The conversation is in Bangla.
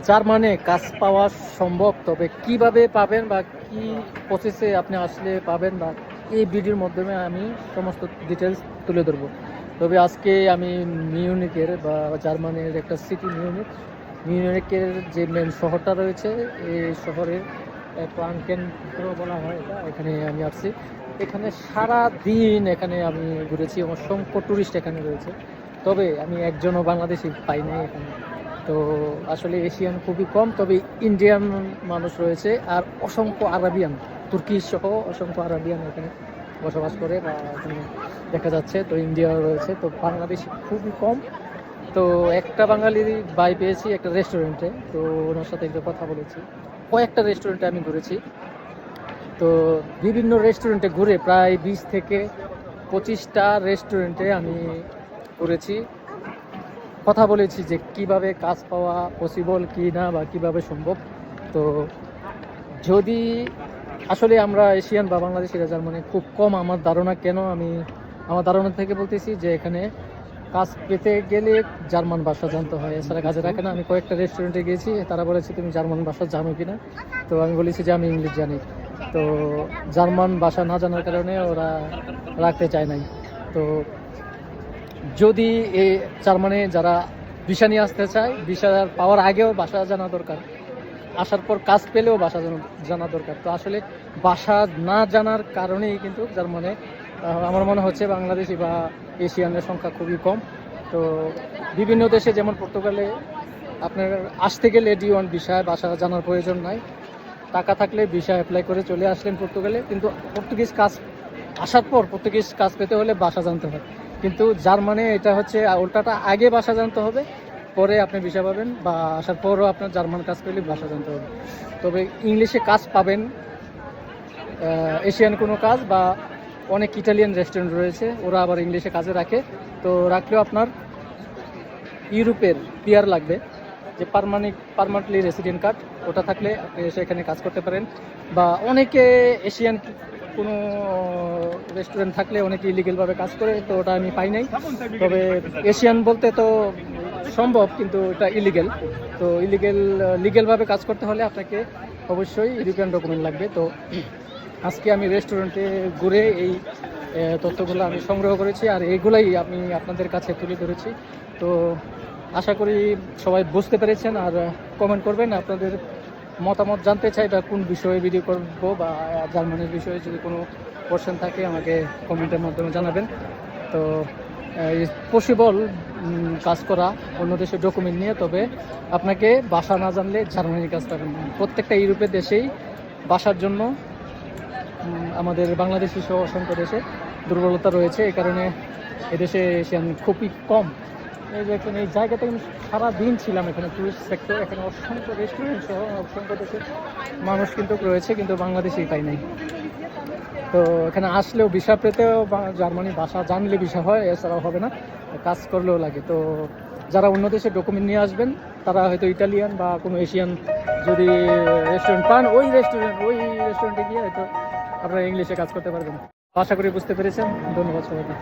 জার্মানে কাজ পাওয়া সম্ভব, তবে কিভাবে পাবেন বা কি প্রসেসে আপনি আসলে পাবেন বা এই ভিডিওর মাধ্যমে আমি সমস্ত ডিটেলস তুলে ধরবো। তবে আজকে আমি মিউনিকের বা জার্মানির একটা সিটি মিউনিকের যে মেন শহরটা রয়েছে, এই শহরের প্রাণকেন্দ্র বলা হয় এটা, এখানে আমি আসছি। এখানে সারা দিন এখানে আমি ঘুরেছি, অসংখ্য টুরিস্ট এখানে রয়েছে, তবে আমি একজনও বাংলাদেশি পাই নাই এখানে। তো আসলে এশিয়ান খুবই কম, তবে ইন্ডিয়ান মানুষ রয়েছে আর অসংখ্য আরাবিয়ান, তুর্কি সহ অসংখ্য আরাবিয়ান এখানে বসবাস করে বা এখানে দেখা যাচ্ছে। তো ইন্ডিয়া রয়েছে, তো বাংলাদেশি খুবই কম। তো একটা বাঙালি ভাই পেয়েছি একটা রেস্টুরেন্টে, তো ওনার সাথে একটু কথা বলেছি। কয়েকটা রেস্টুরেন্টে আমি ঘুরেছি, তো বিভিন্ন রেস্টুরেন্টে ঘুরে প্রায় 20 থেকে 25টা রেস্টুরেন্টে আমি ঘুরেছি, কথা বলেছি যে কিভাবে কাজ পাওয়া পসিবল কি না বা কিভাবে সম্ভব। তো যদি আসলে আমরা এশিয়ান বা বাংলাদেশিরা জার্মানি খুব কম আমার ধারণা, কেন আমি আমার ধারণা থেকে বলতেছি যে এখানে কাজ পেতে গেলে জার্মান ভাষা জানতে হয়, এছাড়া কাজে রাখে না। আমি কয়েকটা রেস্টুরেন্টে গিয়েছি, তারা বলেছে তুমি জার্মান ভাষা জানো কিনা, তো আমি বলেছি যে আমি ইংলিশ জানি। তো জার্মান ভাষা না জানার কারণে ওরা রাখতে চায় নাই। তো যদি এই জার্মানি যারা ভিসা নিয়ে আসতে চায়, ভিসা পাওয়ার আগেও ভাষা জানা দরকার, আসার পর কাজ পেলেও ভাষা জানা দরকার। তো আসলে ভাষা না জানার কারণেই কিন্তু জার্মানে আমার মনে হচ্ছে বাংলাদেশি বা এশিয়ানের সংখ্যা খুবই কম। তো বিভিন্ন দেশে যেমন পর্তুগালে আপনার আসতে গেলে D1 ভিসায় ভাষা জানার প্রয়োজন নাই, টাকা থাকলে ভিসা অ্যাপ্লাই করে চলে আসলেন পর্তুগালে, কিন্তু পর্তুগিজ কাজ আসার পর পর্তুগিজ কাজ পেতে হলে ভাষা জানতে হয়। কিন্তু জার্মানে এটা হচ্ছে উল্টাটা, আগে ভাষা জানতে হবে, পরে আপনি ভিসা পাবেন, বা আসার পরও আপনার জার্মান কাজ পেলে ভাষা জানতে হবে। তবে ইংলিশে কাজ পাবেন, এশিয়ান কোনো কাজ বা অনেক ইটালিয়ান রেস্টুরেন্ট রয়েছে, ওরা আবার ইংলিশে কাজে রাখে। তো রাখলেও আপনার ইউরোপের পিআর লাগবে, যে পার্মানেন্টলি রেসিডেন্ট কার্ড, ওটা থাকলে আপনি এসে এখানে কাজ করতে পারেন। বা অনেকে এশিয়ান কোনো রেস্টুরেন্ট থাকলে অনেকে ইলিগেলভাবে কাজ করে, তো ওটা আমি পাই নাই। তবে এশিয়ান বলতে তো সম্ভব, কিন্তু এটা ইলিগেল। তো লিগেলভাবে কাজ করতে হলে আপনাকে অবশ্যই ইউরোপিয়ান ডকুমেন্ট লাগবে। তো আজকে আমি রেস্টুরেন্টে ঘুরে এই তথ্যগুলো আমি সংগ্রহ করেছি, আর এইগুলাই আমি আপনাদের কাছে তুলে ধরেছি। তো আশা করি সবাই বুঝতে পেরেছেন, আর কমেন্ট করবেন আপনাদের মতামত জানতে চাই বা কোন বিষয়ে ভিডিও করবো, বা জার্মানির বিষয়ে যদি কোনো কোশ্চেন থাকে আমাকে কমেন্টের মাধ্যমে জানাবেন। তো পসিবল কাজ করা অন্য দেশের ডকুমেন্ট নিয়ে, তবে আপনাকে ভাষা না জানলে জার্মানির কাজ পাবেন না। প্রত্যেকটা ইউরোপের দেশেই ভাষার জন্য আমাদের বাংলাদেশি সহ অসংখ্য দেশে দুর্বলতা রয়েছে, এই কারণে এদেশে এশিয়ান খুবই কম। এই যে এখানে এই জায়গাতে আমি সারাদিন ছিলাম, এখানে টুরিস্ট সেক্টর, এখানে অসংখ্য রেস্টুরেন্ট সহ অসংখ্য দেশের মানুষ কিন্তু রয়েছে, কিন্তু বাংলাদেশি পাই নাই। তো এখানে আসলেও ভিসা পেতেও জার্মানি ভাষা জানলে ভিসা হয়, এছাড়াও হবে না, কাজ করলেও লাগে। তো যারা অন্য দেশে ডকুমেন্ট নিয়ে আসবেন, তারা হয়তো ইটালিয়ান বা কোনো এশিয়ান যদি রেস্টুরেন্ট পান, ওই রেস্টুরেন্টে গিয়ে হয়তো আপনারা ইংলিশে কাজ করতে পারবেন। আশা করি বুঝতে পেরেছেন। ধন্যবাদ সবাইকে।